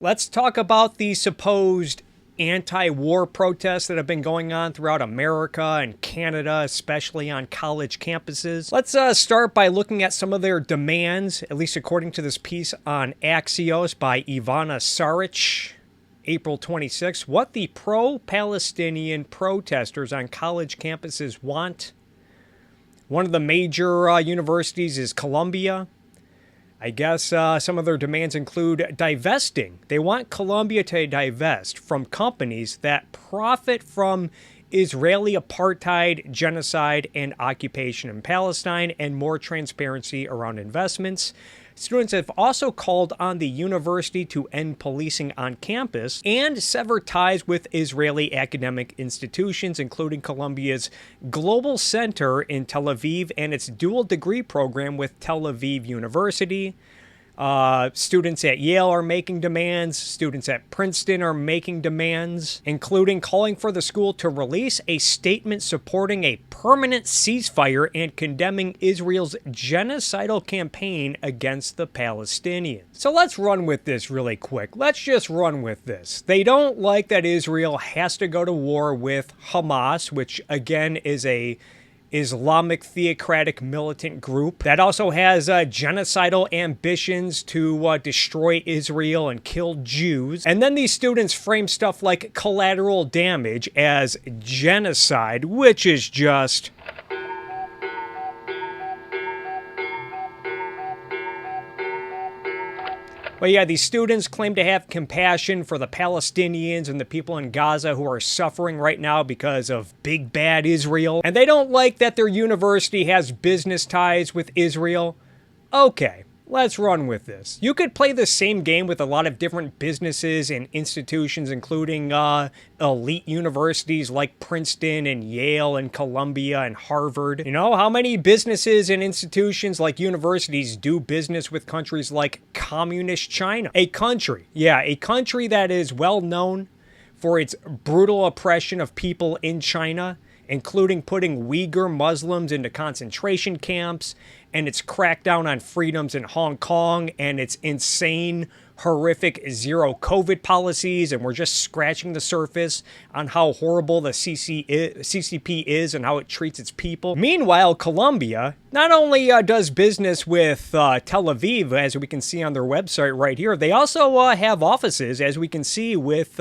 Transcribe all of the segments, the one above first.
Let's talk about the supposed anti-war protests that have been going on throughout America and Canada, especially on college campuses. Let's start by looking at some of their demands, at least according to this piece on Axios by Ivana Saric, April 26. What the pro-Palestinian protesters on college campuses want. One of the major universities is Columbia. I guess some of their demands include divesting. They want Columbia to divest from companies that profit from Israeli apartheid, genocide, and occupation in Palestine, and more transparency around investments. Students have also called on the university to end policing on campus and sever ties with Israeli academic institutions, including Columbia's Global Center in Tel Aviv and its dual degree program with Tel Aviv University. Students at Yale are making demands. Students at Princeton are making demands, including calling for the school to release a statement supporting a permanent ceasefire and condemning Israel's genocidal campaign against the Palestinians. So let's run with this really quick. Let's just run with this. They don't like that Israel has to go to war with Hamas, which again is a Islamic theocratic militant group that also has genocidal ambitions to destroy Israel and kill Jews. And then these students frame stuff like collateral damage as genocide, which is just... But yeah, these students claim to have compassion for the Palestinians and the people in Gaza who are suffering right now because of big bad Israel. And they don't like that their university has business ties with Israel. Okay, let's run with this. You could play the same game with a lot of different businesses and institutions, including elite universities like Princeton and Yale and Columbia and Harvard. You know, how many businesses and institutions like universities do business with countries like communist China? A country that is well known for its brutal oppression of people in China, including putting Uyghur Muslims into concentration camps, and its crackdown on freedoms in Hong Kong, and its insane, horrific zero COVID policies, and we're just scratching the surface on how horrible the CCP is and how it treats its people. Meanwhile, Columbia not only does business with Tel Aviv, as we can see on their website right here, they also have offices, as we can see, with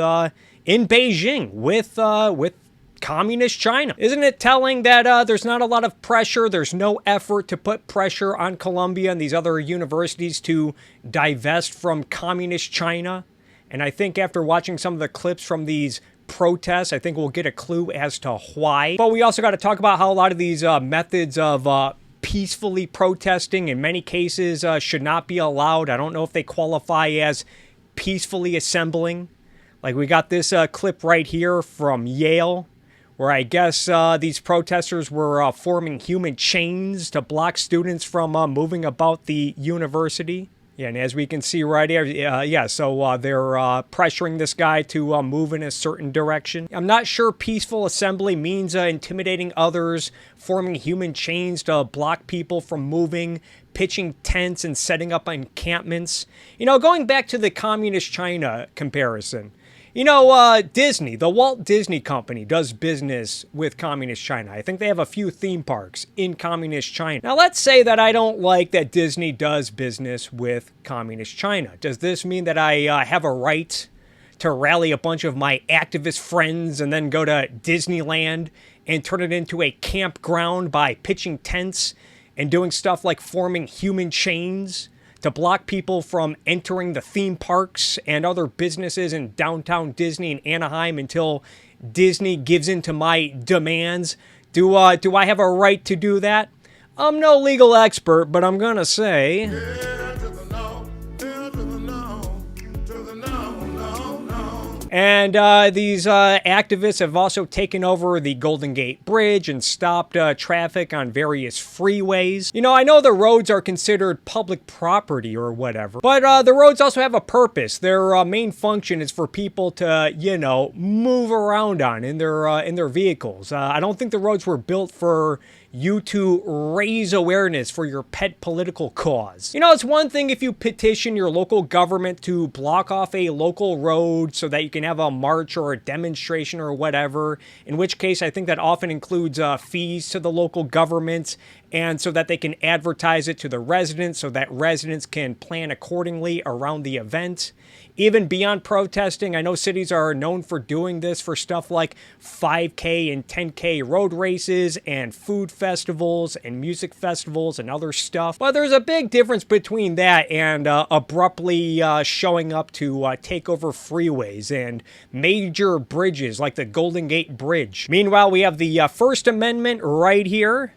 in Beijing, with communist China. Isn't it telling that there's not a lot of pressure, there's no effort to put pressure on Columbia and these other universities to divest from communist China? And I think after watching some of the clips from these protests, I think we'll get a clue as to why. But we also got to talk about how a lot of these methods of peacefully protesting in many cases should not be allowed. I don't know if they qualify as peacefully assembling. Like we got this clip right here from Yale, where I guess these protesters were forming human chains to block students from moving about the university. Yeah, and as we can see right here, so they're pressuring this guy to move in a certain direction. I'm not sure peaceful assembly means intimidating others, forming human chains to block people from moving, pitching tents and setting up encampments. You know, going back to the communist China comparison, you know, Disney, the Walt Disney Company, does business with communist China. I think they have a few theme parks in communist China. Now, let's say that I don't like that Disney does business with communist China. Does this mean that I have a right to rally a bunch of my activist friends and then go to Disneyland and turn it into a campground by pitching tents and doing stuff like forming human chains to block people from entering the theme parks and other businesses in downtown Disney and Anaheim until Disney gives in to my demands? Do I have a right to do that? I'm no legal expert, but I'm gonna say... And these activists have also taken over the Golden Gate Bridge and stopped traffic on various freeways. You know, I know the roads are considered public property or whatever, but the roads also have a purpose. Their main function is for people to, you know, move around on in their vehicles. I don't think the roads were built for, you to raise awareness for your pet political cause. You know, it's one thing if you petition your local government to block off a local road so that you can have a march or a demonstration or whatever, in which case I think that often includes fees to the local government, and so that they can advertise it to the residents so that residents can plan accordingly around the event. Even beyond protesting, I know cities are known for doing this for stuff like 5K and 10K road races and food festivals and music festivals and other stuff. But there's a big difference between that and abruptly showing up to take over freeways and major bridges like the Golden Gate Bridge. Meanwhile, we have the First Amendment right here.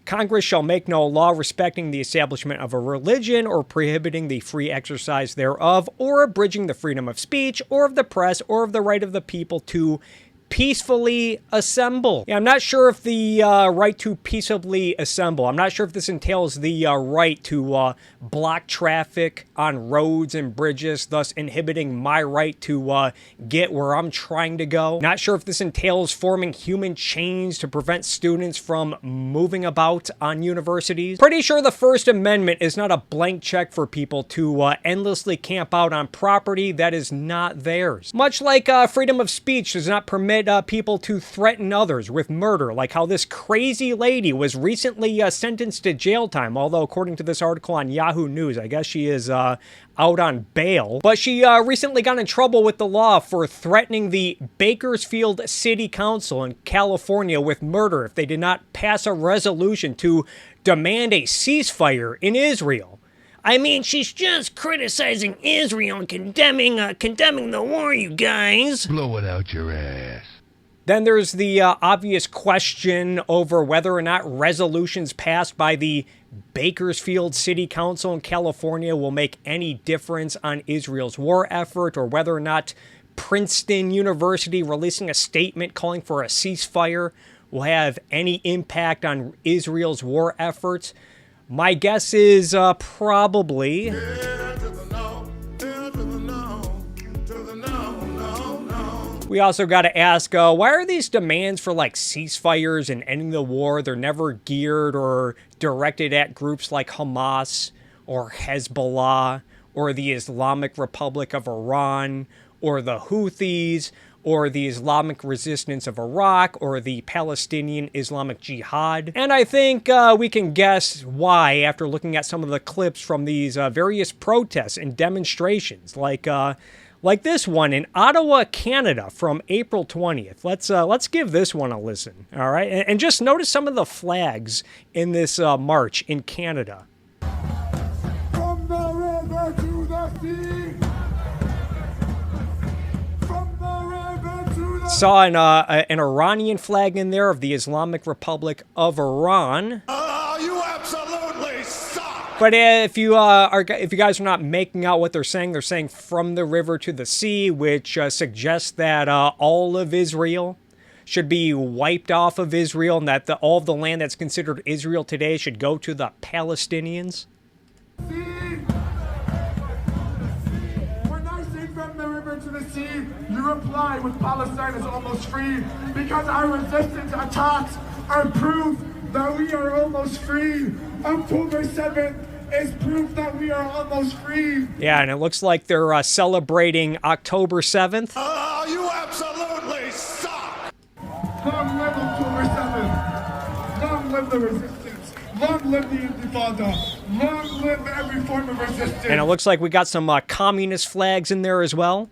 Congress shall make no law respecting the establishment of a religion or prohibiting the free exercise thereof or abridging the freedom of speech or of the press or of the right of the people to peacefully assemble. Yeah, I'm not sure if the right to peaceably assemble, I'm not sure if this entails the right to block traffic on roads and bridges, thus inhibiting my right to get where I'm trying to go. Not sure if this entails forming human chains to prevent students from moving about on universities. Pretty sure the First Amendment is not a blank check for people to endlessly camp out on property that is not theirs. Much like freedom of speech does not permit people to threaten others with murder, like how this crazy lady was recently sentenced to jail time, although according to this article on Yahoo News, I guess she is out on bail. But she recently got in trouble with the law for threatening the Bakersfield City Council in California with murder if they did not pass a resolution to demand a ceasefire in Israel. I mean, she's just criticizing Israel and condemning the war, you guys. Blow it out your ass. Then there's the obvious question over whether or not resolutions passed by the Bakersfield City Council in California will make any difference on Israel's war effort, or whether or not Princeton University releasing a statement calling for a ceasefire will have any impact on Israel's war efforts. My guess is probably. We also got to ask, why are these demands for like ceasefires and ending the war, they're never geared or directed at groups like Hamas or Hezbollah or the Islamic Republic of Iran or the Houthis or the Islamic Resistance of Iraq, or the Palestinian Islamic Jihad? And I think we can guess why after looking at some of the clips from these various protests and demonstrations, like this one in Ottawa, Canada, from April 20th. Let's give this one a listen, all right? And just notice some of the flags in this march in Canada. From the river to the sea. Saw an Iranian flag in there of the Islamic Republic of Iran. You absolutely suck! But if you guys are not making out what they're saying from the river to the sea, which suggests that all of Israel should be wiped off of Israel, and that all of the land that's considered Israel today should go to the Palestinians. From the river to the sea, you reply with Palestine is almost free, because our resistance attacks are proof that we are almost free. October 7th is proof that we are almost free. Yeah, and it looks like they're celebrating October 7th. You absolutely suck! Long live October 7th. Long live the resistance. Long live the Intifada. Long live every form of resistance. And it looks like we got some communist flags in there as well.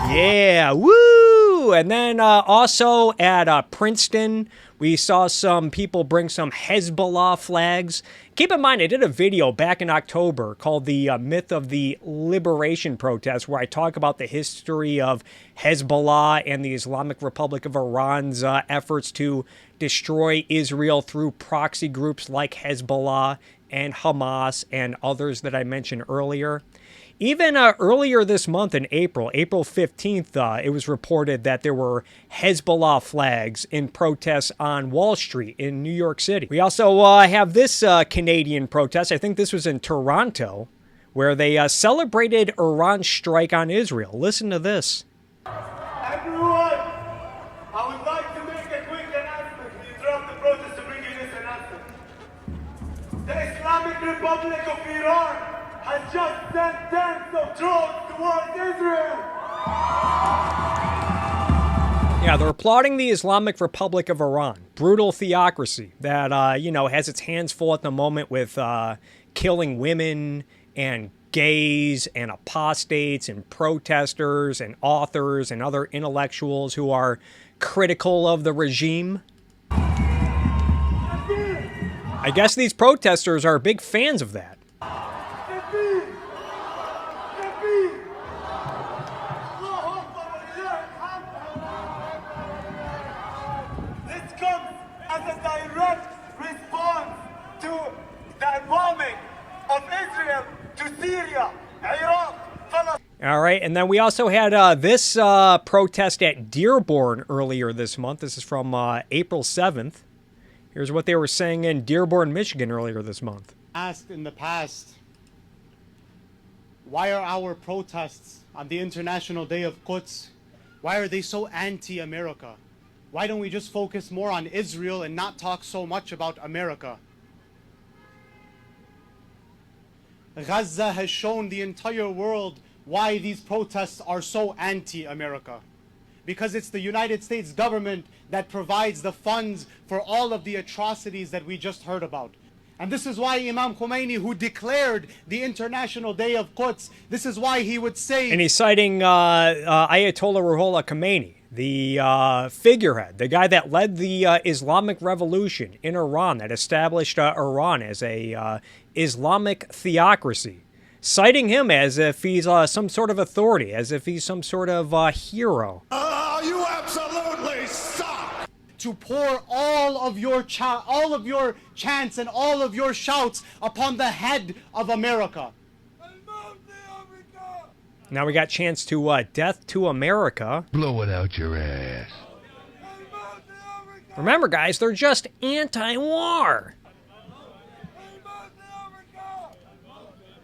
Yeah, woo! And then also at Princeton, we saw some people bring some Hezbollah flags. Keep in mind, I did a video back in October called The Myth of the Liberation Protest, where I talk about the history of Hezbollah and the Islamic Republic of Iran's efforts to destroy Israel through proxy groups like Hezbollah and Hamas and others that I mentioned earlier. Even earlier this month in April 15th, it was reported that there were Hezbollah flags in protests on Wall Street in New York City. We also have this Canadian protest. I think this was in Toronto, where they celebrated Iran's strike on Israel. Listen to this. Republic of Iran has just sent tens of drones towards Israel. Yeah, they're applauding the Islamic Republic of Iran, brutal theocracy that, you know, has its hands full at the moment with killing women and gays and apostates and protesters and authors and other intellectuals who are critical of the regime. I guess these protesters are big fans of that. This comes as a direct response to the bombing of Israel to Syria, Iraq, Palestine. All right, and then we also had this protest at Dearborn earlier this month. This is from April 7th. Here's what they were saying in Dearborn, Michigan earlier this month. Asked in the past, why are our protests on the International Day of Quds, why are they so anti-America? Why don't we just focus more on Israel and not talk so much about America? Gaza has shown the entire world why these protests are so anti-America. Because it's the United States government that provides the funds for all of the atrocities that we just heard about. And this is why Imam Khomeini, who declared the International Day of Quds, this is why he would say... And he's citing Ayatollah Ruhollah Khomeini, the figurehead, the guy that led the Islamic Revolution in Iran, that established Iran as a Islamic theocracy. Citing him as if he's some sort of authority, as if he's some sort of hero. You absolutely suck! To pour all of your chants and all of your shouts upon the head of America. Now we got chance to death to America. Blow it out your ass. Remember, guys, they're just anti-war.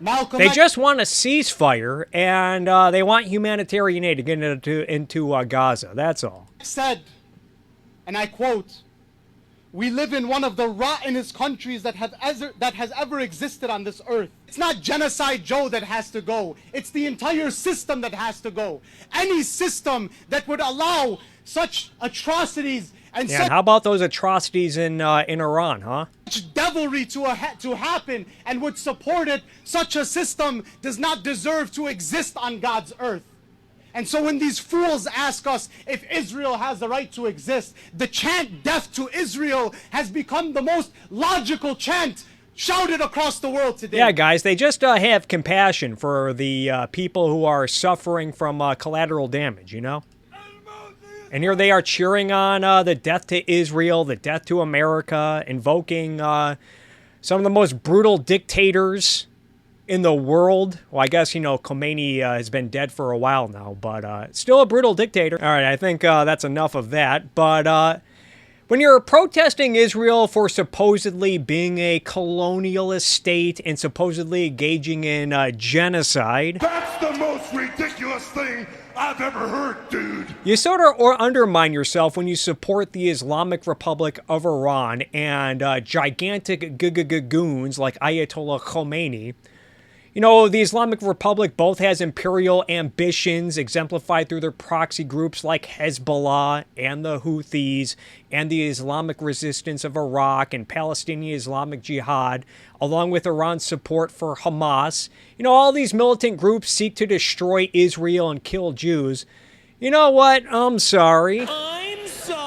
Malcolm They just want a ceasefire, and they want humanitarian aid to get into Gaza. That's all. said, and I quote, "We live in one of the rottenest countries that has ever existed on this earth. It's not Genocide Joe that has to go. It's the entire system that has to go. Any system that would allow such atrocities and Yeah, and how about those atrocities in Iran, huh? such devilry to happen and would support it, such a system does not deserve to exist on God's earth." And so when these fools ask us if Israel has the right to exist, the chant "Death to Israel" has become the most logical chant shouted across the world today. Yeah, guys, they just have compassion for the people who are suffering from collateral damage, you know? And here they are cheering on the death to Israel, the death to America, invoking some of the most brutal dictators in the world. Well, I guess, you know, Khomeini has been dead for a while now, but still a brutal dictator. All right, I think that's enough of that. But when you're protesting Israel for supposedly being a colonialist state and supposedly engaging in genocide... That's the most ridiculous thing I've ever heard, dude. You sort of undermine yourself when you support the Islamic Republic of Iran and gigantic goons like Ayatollah Khomeini. You know, the Islamic Republic both has imperial ambitions exemplified through their proxy groups like Hezbollah and the Houthis and the Islamic resistance of Iraq and Palestinian Islamic Jihad, along with Iran's support for Hamas. You know, all these militant groups seek to destroy Israel and kill Jews. You know what? I'm sorry. I'm sorry.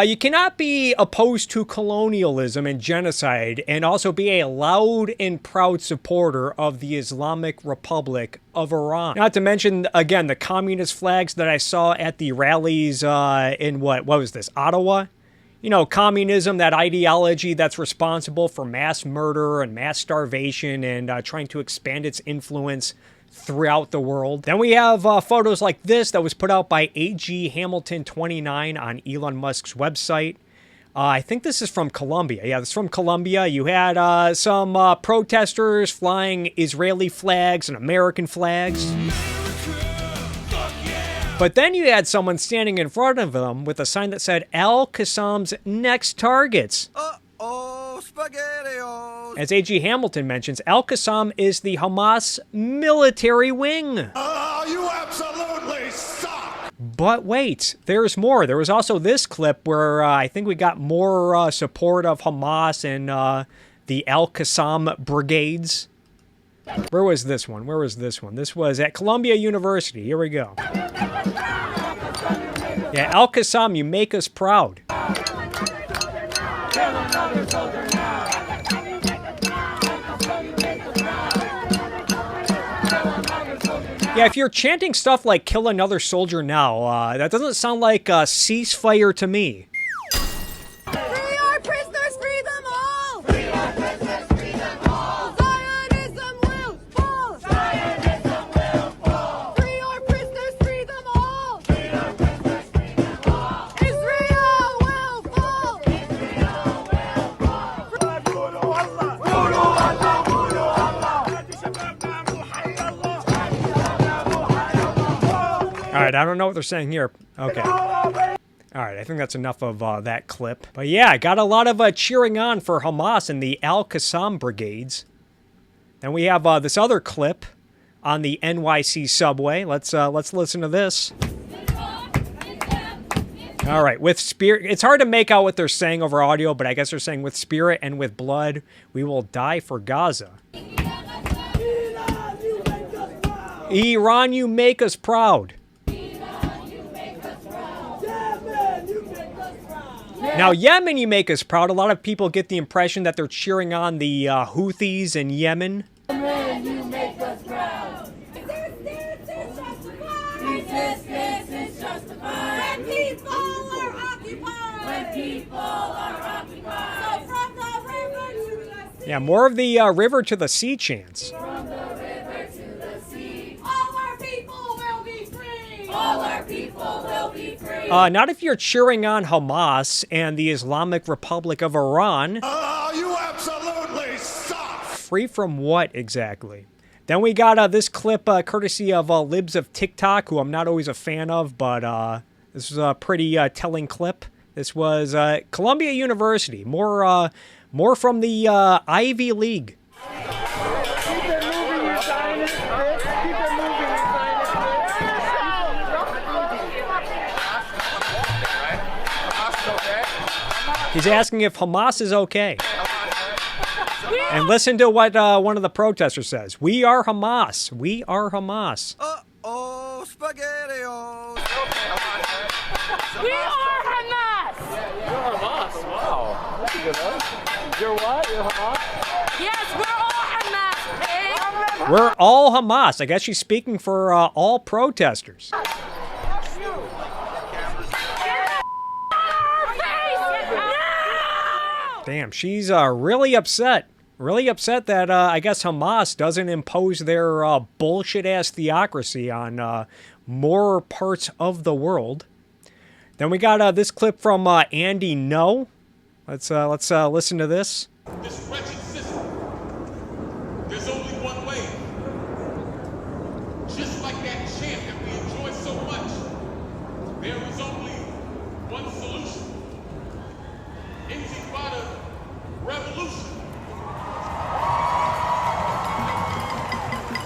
You cannot be opposed to colonialism and genocide and also be a loud and proud supporter of the Islamic Republic of Iran. Not to mention, again, the communist flags that I saw at the rallies in what was this, Ottawa? You know, communism, that ideology that's responsible for mass murder and mass starvation and trying to expand its influence throughout the world. Then we have photos like this that was put out by AG Hamilton 29 on Elon Musk's website. I think this is from Colombia. Yeah, this is from Colombia. You had some protesters flying Israeli flags and American flags. But then you had someone standing in front of them with a sign that said Al-Qassam's next targets. Uh-oh, SpaghettiOs! As A.G. Hamilton mentions, Al-Qassam is the Hamas military wing. Oh, you absolutely suck! But wait, there's more. There was also this clip where I think we got more support of Hamas and the Al-Qassam brigades. Where was this one? Where was this one? This was at Columbia University. Here we go. Yeah, Al-Qassam, you make us proud. Yeah, if you're chanting stuff like kill another soldier now, that doesn't sound like a ceasefire to me. Free our prisoners, free them all! Free our prisoners, free them all! Zionism will fall! Zionism will fall! Free our prisoners, free them all! Free our prisoners, free them all! Israel will fall! Israel will fall! All right, I don't know what they're saying here. Okay. All right, I think that's enough of that clip. But yeah, got a lot of cheering on for Hamas and the Al-Qassam brigades. Then we have this other clip on the NYC subway. Let's listen to this. All right, with spirit, it's hard to make out what they're saying over audio, but I guess they're saying with spirit and with blood, we will die for Gaza. Iran, you make us proud. Now, Yemen, you make us proud. A lot of people get the impression that they're cheering on the Houthis in Yemen. Yemen, you make us proud! Resistance is justified! Resistance is justified! When people are occupied! When people are occupied! So from the river to the sea! Yeah, more of the river to the sea chants. From the river to the sea! All our people will be free! All our people will be free! Not if you're cheering on Hamas and the Islamic Republic of Iran. Oh, you absolutely suck! Free from what exactly? Then we got this clip courtesy of Libs of TikTok, who I'm not always a fan of, but this was a pretty telling clip. This was Columbia University, more from the Ivy League. He's asking if Hamas is okay. And listen to what one of the protesters says. We are Hamas. We are Hamas. Uh-oh, SpaghettiOs! We are Hamas! You're Hamas, wow. That's a good one. You're what? You're Hamas? Yes, we're all Hamas, pig! We're all Hamas. I guess she's speaking for all protesters. Damn, she's really upset. Really upset that I guess Hamas doesn't impose their bullshit-ass theocracy on more parts of the world. Then we got this clip from Andy No. Let's listen to this. This wretched system, there's only one way. Just like that chant that we enjoy so much, there is only one solution. Intifada revolution.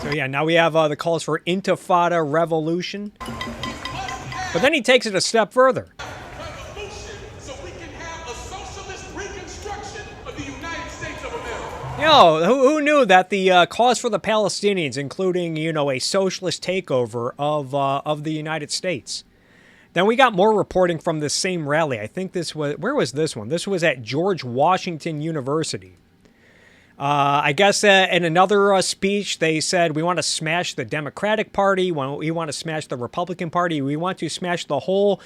So yeah, now we have the calls for Intifada revolution. But then he takes it a step further. Revolution so we can have a socialist reconstruction of the United States of America. You know, who knew that the cause for the Palestinians, including, you know, a socialist takeover of the United States. Then we got more reporting from this same rally. I think this was, where was this one? This was at George Washington University. I guess in another speech, they said, we want to smash the Democratic Party, we want to smash the Republican Party, we want to smash the whole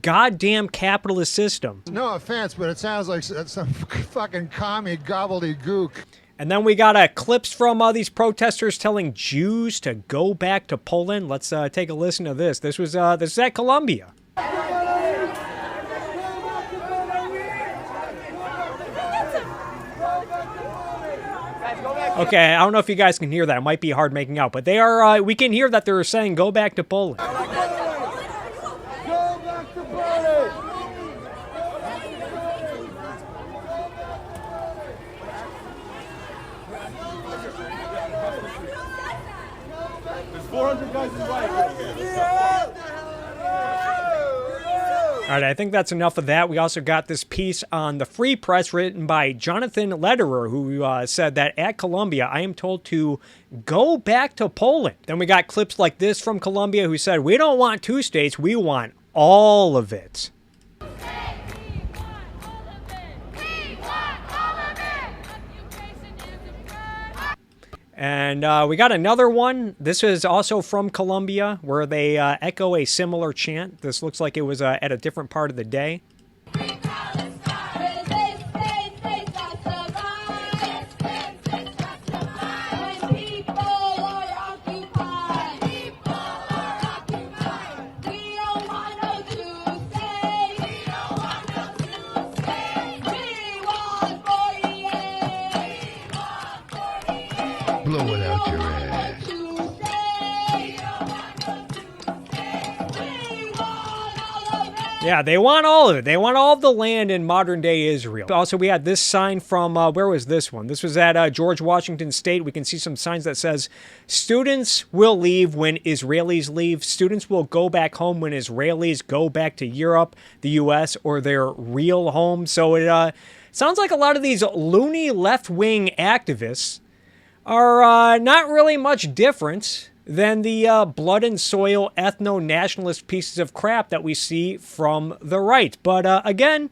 goddamn capitalist system. No offense, but it sounds like some fucking commie gobbledygook. And then we got clips from these protesters telling Jews to go back to Poland. Let's take a listen to this. This was at Columbia. Okay, I don't know if you guys can hear that. It might be hard making out, but they are. We can hear that they're saying "Go back to Poland." Go back to Poland! 400 guys in riot. All right, I think that's enough of that. We also got this piece on the Free Press written by Jonathan Lederer, who said that at Columbia, I am told to go back to Poland. Then we got clips like this from Columbia, who said, we don't want two states, we want all of it. And we got another one. This is also from Columbia, where they echo a similar chant. This looks like it was at a different part of the day. Blow it out your ass. Yeah, they want all of it. They want all of the land in modern-day Israel. Also, we had this sign from, where was this one? This was at George Washington State. We can see some signs that says, students will leave when Israelis leave. Students will go back home when Israelis go back to Europe, the U.S., or their real home. So it sounds like a lot of these loony left-wing activists are not really much different than the blood and soil ethno-nationalist pieces of crap that we see from the right. But again,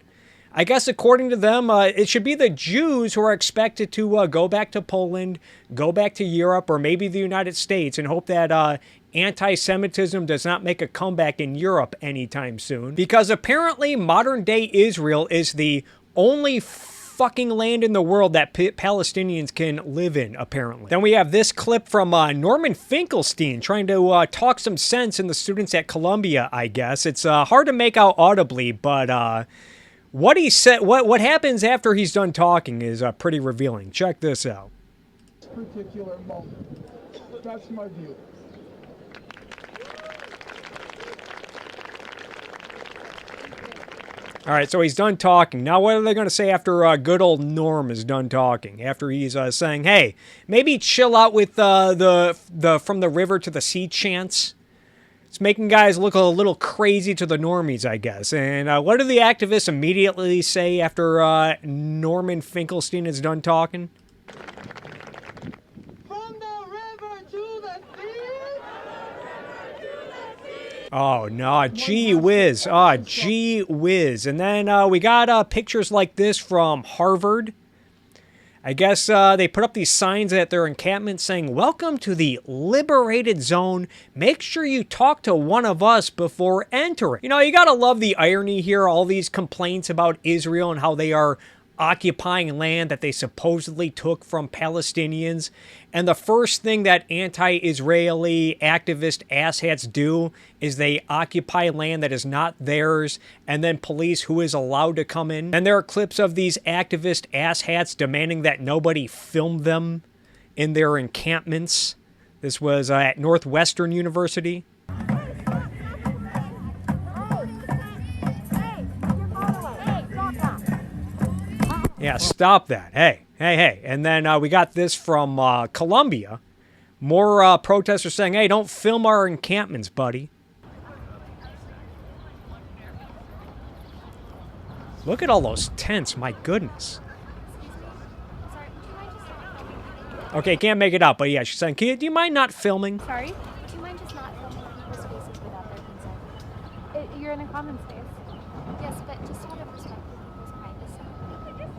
I guess according to them, it should be the Jews who are expected to go back to Poland, go back to Europe, or maybe the United States, and hope that anti-Semitism does not make a comeback in Europe anytime soon. Because apparently modern-day Israel is the only fucking land in the world that Palestinians can live in, apparently. Then we have this clip from Norman Finkelstein trying to talk some sense in the students at Columbia, I guess. It's hard to make out audibly, but what he said, what happens after he's done talking is pretty revealing. Check this out. Particular moment. That's my view. All right, so he's done talking. Now, what are they going to say after good old Norm is done talking? After he's saying, hey, maybe chill out with the from the river to the sea chants. It's making guys look a little crazy to the normies, I guess. And what do the activists immediately say after Norman Finkelstein is done talking? Oh, no, gee whiz. Oh, gee whiz. And then we got pictures like this from Harvard. I guess they put up these signs at their encampment saying, welcome to the liberated zone. Make sure you talk to one of us before entering. You know, you gotta love the irony here. All these complaints about Israel and how they are occupying land that they supposedly took from Palestinians. And the first thing that anti-Israeli activist asshats do is they occupy land that is not theirs, and then police who is allowed to come in. And there are clips of these activist asshats demanding that nobody film them in their encampments. This was at Northwestern University. Yeah, stop that. Hey. And then we got this from Columbia. More protesters saying, hey, don't film our encampments, buddy. Look at all those tents, my goodness. Okay, can't make it out, but yeah, she's saying, do you mind not filming? Sorry? Do you mind just not filming people's faces without their consent? You're in a common space. Yes, but just out of respect for people's privacy.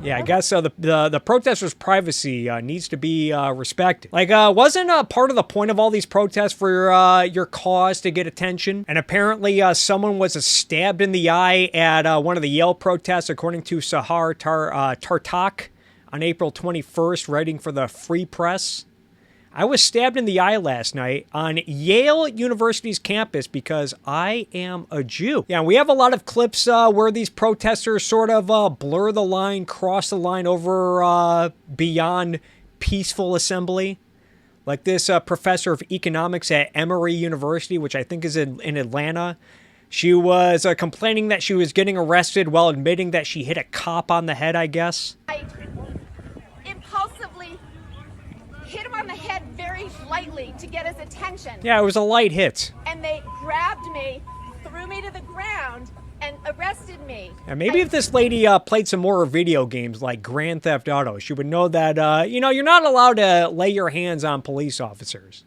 Yeah, I guess so. The protesters' privacy needs to be respected. Like, wasn't part of the point of all these protests for your cause to get attention? And apparently someone was stabbed in the eye at one of the Yale protests, according to Sahar Tartak on April 21st, writing for the Free Press. I was stabbed in the eye last night on Yale University's campus because I am a Jew. Yeah, we have a lot of clips where these protesters sort of blur the line, cross the line over beyond peaceful assembly. Like this professor of economics at Emory University, which I think is in Atlanta. She was complaining that she was getting arrested while admitting that she hit a cop on the head, I guess. I impulsively hit him on the head very lightly to get his attention. Yeah, it was a light hit. And they grabbed me, threw me to the ground, and arrested me. And maybe if this lady played some more video games like Grand Theft Auto, she would know that, you know, you're not allowed to lay your hands on police officers.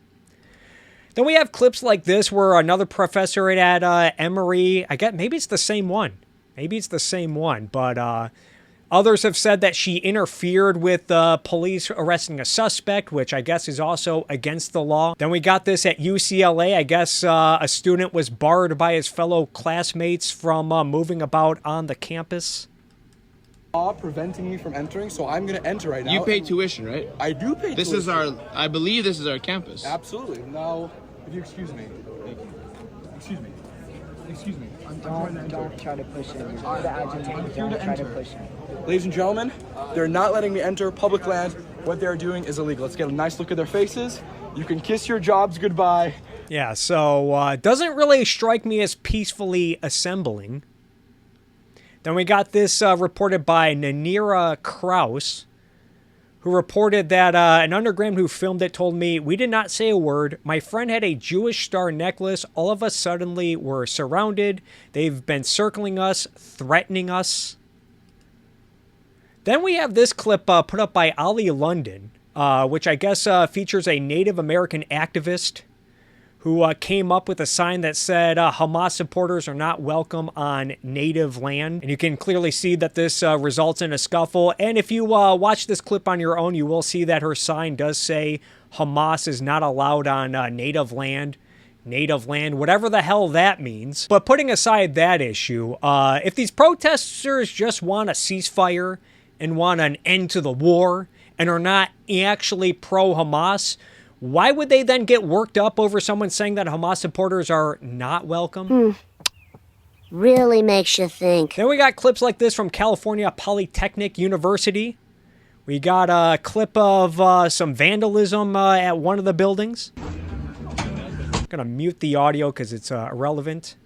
Then we have clips like this where another professor at Emory, I guess maybe it's the same one. Maybe it's the same one, but others have said that she interfered with police arresting a suspect, which I guess is also against the law. Then we got this at UCLA. I guess a student was barred by his fellow classmates from moving about on the campus. Law preventing me from entering, so I'm going to enter right now. You pay tuition, right? I do pay This tuition. is our, I believe this is our campus. Absolutely. Now, if you excuse me. Excuse me. Excuse me. Don't try to push it. The agitator, don't try to push it. Ladies and gentlemen, they're not letting me enter public land. What they're doing is illegal. Let's get a nice look at their faces. You can kiss your jobs goodbye. Yeah, so doesn't really strike me as peacefully assembling. Then we got this reported by Nanira Kraus, who reported that an undergrad who filmed it told me, "We did not say a word. My friend had a Jewish star necklace. All of us suddenly were surrounded. They've been circling us, threatening us." Then we have this clip put up by Ali London, which I guess features a Native American activist who came up with a sign that said Hamas supporters are not welcome on native land. And you can clearly see that this results in a scuffle. And if you watch this clip on your own, you will see that her sign does say Hamas is not allowed on native land, whatever the hell that means. But putting aside that issue, if these protesters just want a ceasefire and want an end to the war and are not actually pro-Hamas, why would they then get worked up over someone saying that Hamas supporters are not welcome? Really makes you think. Then we got clips like this from California Polytechnic University. We got a clip of some vandalism at one of the buildings. I'm gonna mute the audio because it's irrelevant.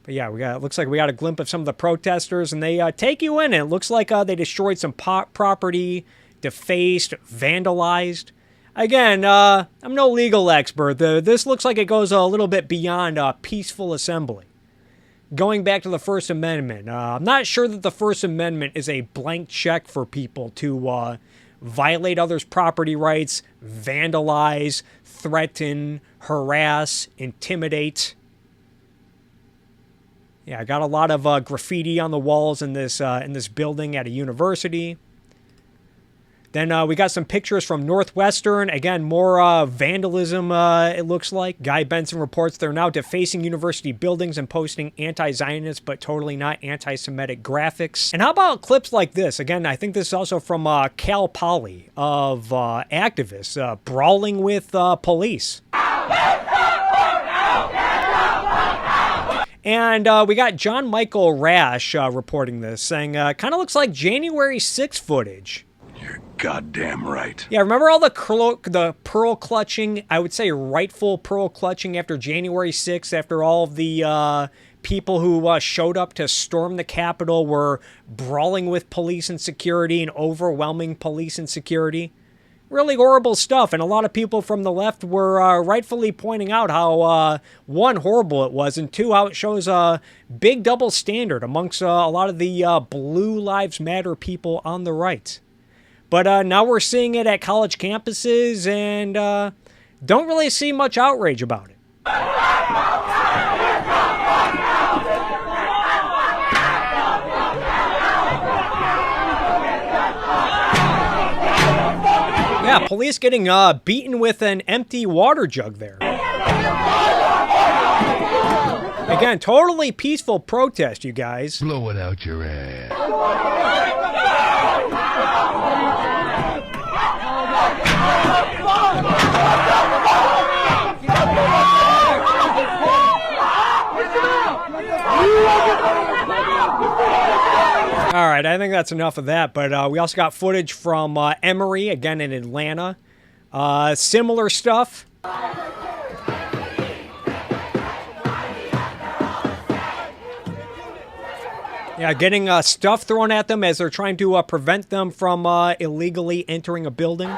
But yeah, it looks like we got a glimpse of some of the protesters, and they take you in, and it looks like they destroyed some property, defaced, vandalized. Again, I'm no legal expert. This looks like it goes a little bit beyond peaceful assembly. Going back to the First Amendment, I'm not sure that the First Amendment is a blank check for people to violate others' property rights, vandalize, threaten, harass, intimidate. Yeah, I got a lot of graffiti on the walls in this building at a university. Then we got some pictures from Northwestern. Again, more vandalism, it looks like. Guy Benson reports they're now defacing university buildings and posting anti-Zionist but totally not anti-Semitic graphics. And how about clips like this? Again, I think this is also from Cal Poly of activists brawling with police. And we got John Michael Rash reporting this, saying, kind of looks like January 6th footage. Goddamn right. Yeah, remember all the pearl clutching, I would say rightful pearl clutching after January 6th, after all of the people who showed up to storm the Capitol were brawling with police and security and overwhelming police and security? Really horrible stuff, and a lot of people from the left were rightfully pointing out how, one, horrible it was, and two, how it shows a big double standard amongst a lot of the Blue Lives Matter people on the right. But now we're seeing it at college campuses, and don't really see much outrage about it. Yeah, police getting beaten with an empty water jug there. Again, totally peaceful protest, you guys. Blow it out your ass. All right, I think that's enough of that, but we also got footage from Emory, again in Atlanta. Similar stuff. Yeah, getting stuff thrown at them as they're trying to prevent them from illegally entering a building.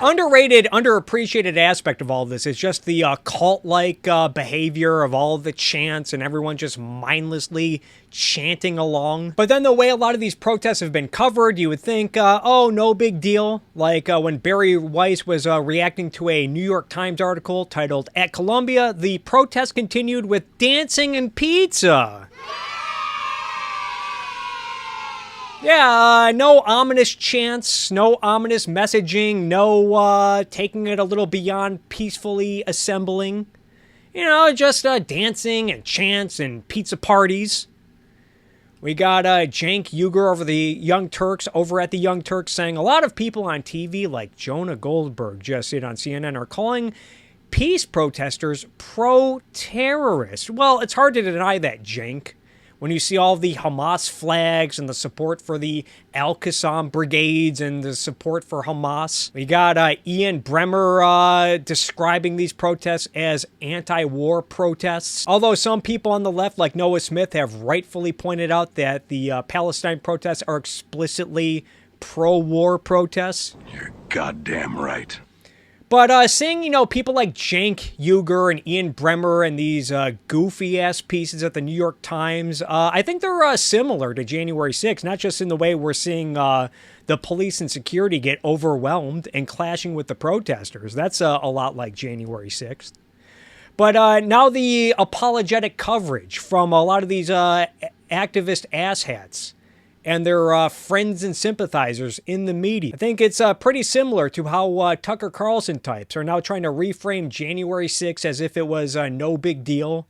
Underrated, underappreciated aspect of all of this is just the cult-like behavior of all of the chants and everyone just mindlessly chanting along. But then the way a lot of these protests have been covered, you would think, oh, no big deal. Like when Barry Weiss was reacting to a New York Times article titled, "At Columbia, the protest continued with dancing and pizza." Yeah, no ominous chants, no ominous messaging, no taking it a little beyond peacefully assembling. You know, just dancing and chants and pizza parties. We got Cenk Uygur over at the Young Turks saying a lot of people on TV like Jonah Goldberg just on CNN are calling peace protesters pro-terrorists. Well, it's hard to deny that, Cenk. When you see all the Hamas flags and the support for the Al-Qassam brigades and the support for Hamas. We got Ian Bremmer describing these protests as anti-war protests. Although some people on the left, like Noah Smith, have rightfully pointed out that the Palestine protests are explicitly pro-war protests. You're goddamn right. But seeing, people like Cenk Uygur and Ian Bremmer and these goofy-ass pieces at the New York Times, I think they're similar to January 6th, not just in the way we're seeing the police and security get overwhelmed and clashing with the protesters. That's a lot like January 6th. But now the apologetic coverage from a lot of these activist asshats and their friends and sympathizers in the media. I think it's pretty similar to how Tucker Carlson types are now trying to reframe January 6th as if it was no big deal.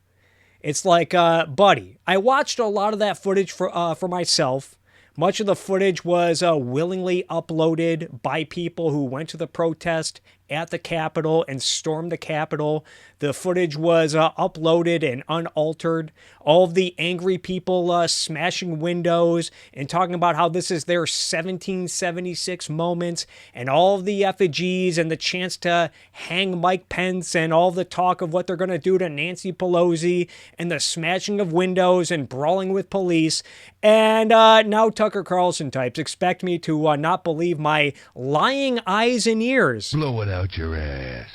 It's like, buddy, I watched a lot of that footage for myself. Much of the footage was willingly uploaded by people who went to the protest at the Capitol and stormed the Capitol. The footage was uploaded and unaltered. All of the angry people smashing windows and talking about how this is their 1776 moment, and all of the effigies and the chance to hang Mike Pence and all the talk of what they're going to do to Nancy Pelosi and the smashing of windows and brawling with police. And now Tucker Carlson types expect me to not believe my lying eyes and ears. Blow it out your ass.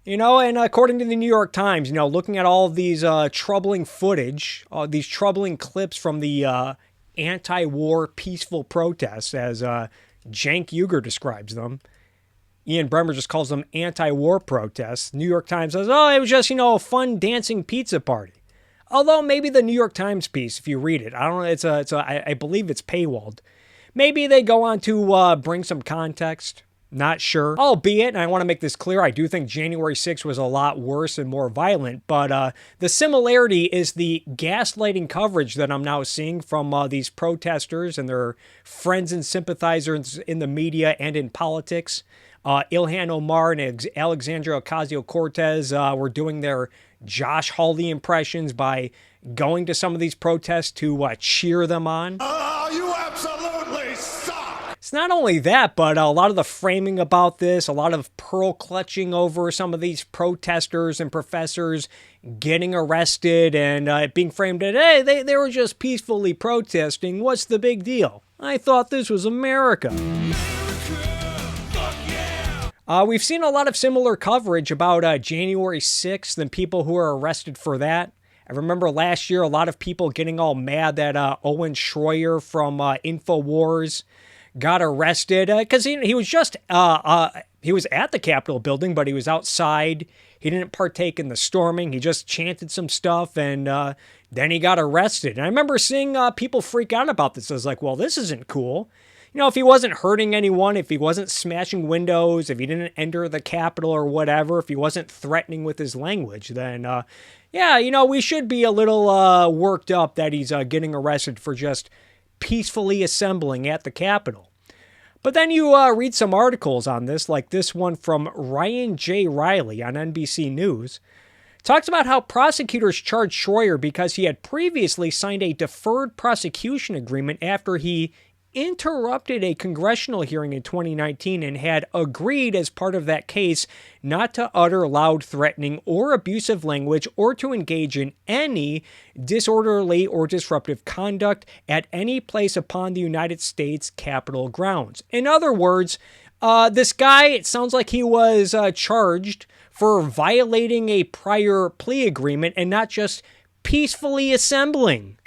And according to the New York Times, looking at all of these troubling footage, these troubling clips from the anti-war peaceful protests, as Cenk Uygur describes them. Ian Bremmer just calls them anti-war protests. New York Times says, oh, it was just, a fun dancing pizza party. Although maybe the New York Times piece, if you read it, I don't know, I believe it's paywalled. Maybe they go on to bring some context. Not sure. Albeit, and I want to make this clear, I do think January 6th was a lot worse and more violent, but the similarity is the gaslighting coverage that I'm now seeing from these protesters and their friends and sympathizers in the media and in politics. Ilhan Omar and Alexandria Ocasio-Cortez were doing their Josh Hawley impressions by going to some of these protests to cheer them on. Oh, you absolutely suck! It's not only that, but a lot of the framing about this, a lot of pearl clutching over some of these protesters and professors getting arrested and being framed at, hey, they were just peacefully protesting. What's the big deal? I thought this was America. We've seen a lot of similar coverage about January 6th and people who are arrested for that. I remember last year a lot of people getting all mad that Owen Schroyer from InfoWars got arrested because he was just he was at the Capitol building, but he was outside. He didn't partake in the storming. He just chanted some stuff, and then he got arrested. And I remember seeing people freak out about this. I was like, well, this isn't cool. If he wasn't hurting anyone, if he wasn't smashing windows, if he didn't enter the Capitol or whatever, if he wasn't threatening with his language, then, we should be a little worked up that he's getting arrested for just peacefully assembling at the Capitol. But then you read some articles on this, like this one from Ryan J. Riley on NBC News. Talks about how prosecutors charged Schroyer because he had previously signed a deferred prosecution agreement after he interrupted a congressional hearing in 2019 and had agreed as part of that case not to utter loud, threatening, or abusive language or to engage in any disorderly or disruptive conduct at any place upon the United States Capitol grounds. In other words, This guy, it sounds like he was charged for violating a prior plea agreement and not just peacefully assembling.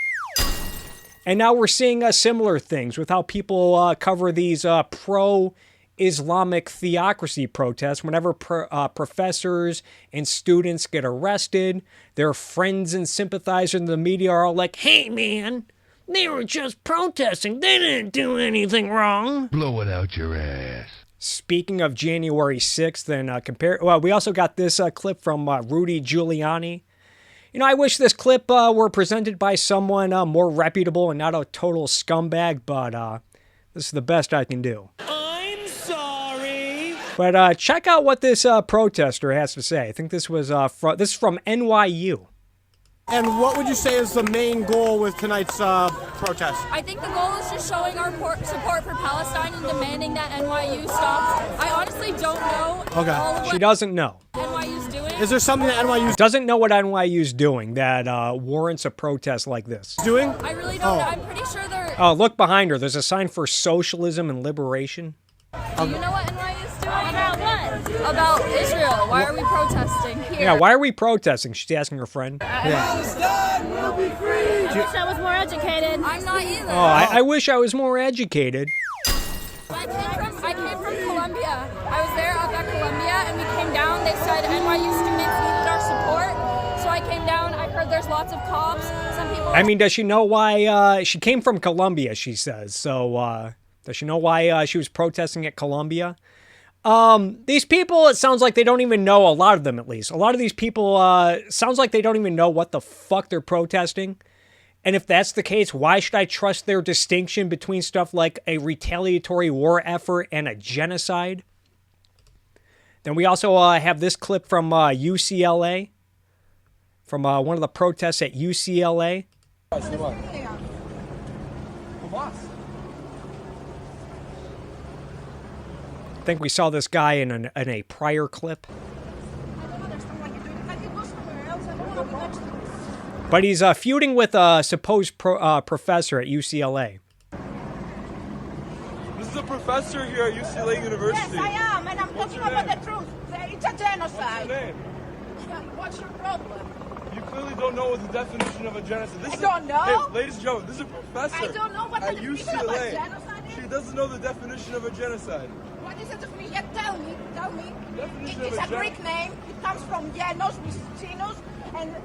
And now we're seeing similar things with how people cover these pro-Islamic theocracy protests. Whenever professors and students get arrested, their friends and sympathizers in the media are all like, hey man, they were just protesting. They didn't do anything wrong. Blow it out your ass. Speaking of January 6th, and we also got this clip from Rudy Giuliani. You know, I wish this clip were presented by someone more reputable and not a total scumbag, but this is the best I can do. I'm sorry. But check out what this protester has to say. I think this was this is from NYU. And what would you say is the main goal with tonight's protest? I think the goal is just showing our support for Palestine and demanding that NYU stops. I honestly don't know all of She what doesn't know. NYU's doing. Is there something that NYU's doesn't know what NYU's doing that warrants a protest like this? Doing? I really don't know. I'm pretty sure they're... Oh, look behind her. There's a sign for socialism and liberation. Do you know what NYU's doing? About what? About Israel. Why are we protesting here? Yeah, why are we protesting? She's asking her friend. Palestine will be free. I wish I was more educated. I'm not either. Oh, I wish I was more educated. I came from Columbia. I was there up at Columbia, and we came down. They said NYU students needed our support, so I came down. I heard there's lots of cops. Some people... I mean, does she know why she came from Columbia, she says. So, does she know why she was protesting at Columbia? These people, it sounds like they don't even know, a lot of them at least. A lot of these people, sounds like they don't even know what the fuck they're protesting. And if that's the case, why should I trust their distinction between stuff like a retaliatory war effort and a genocide? Then we also have this clip from UCLA, from one of the protests at UCLA. I think we saw this guy in a prior clip. But he's feuding with a supposed professor at UCLA. This is a professor here at UCLA University. Yes, I am, and I'm talking about the truth. It's a genocide. What's your name? What's your problem? You clearly don't know what the definition of a genocide is. I don't know. Hey, ladies and gentlemen, this is a professor I don't know what the at definition of a UCLA. genocide is. She doesn't know the definition of a genocide. What is the definition? Yeah, tell me. Definition It's of a Greek name. It comes from Genos, Mystinos, and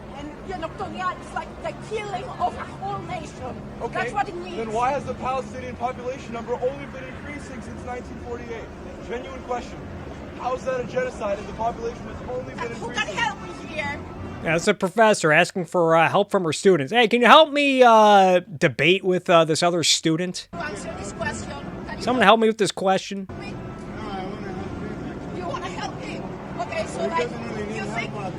Genoctonia. It's like the killing of a whole nation. Okay. That's what it means. Then why has the Palestinian population number only been increasing since 1948? Genuine question. How is that a genocide if the population has only been increasing? Who can help me here? Yeah, it's a professor asking for help from her students. Hey, can you help me debate with this other student? To answer this question. Someone help me with this question. You want to help me? Okay, so like,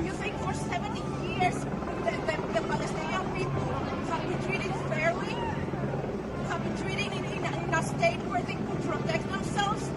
you think for 70 years the Palestinian people have been treated fairly? Have been treated in a state where they could protect themselves?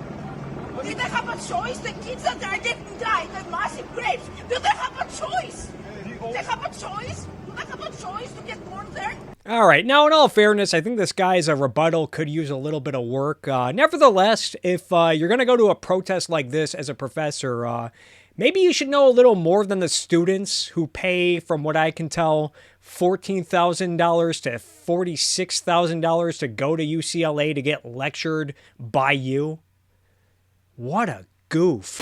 Did they have a choice? The kids that are getting died, the massive graves, do they have a choice? Do they have a choice? Do they have a choice to get born there? All right. Now, in all fairness, I think this guy's rebuttal could use a little bit of work. Nevertheless, if you're going to go to a protest like this as a professor, maybe you should know a little more than the students who pay, from what I can tell, $14,000 to $46,000 to go to UCLA to get lectured by you. What a goof.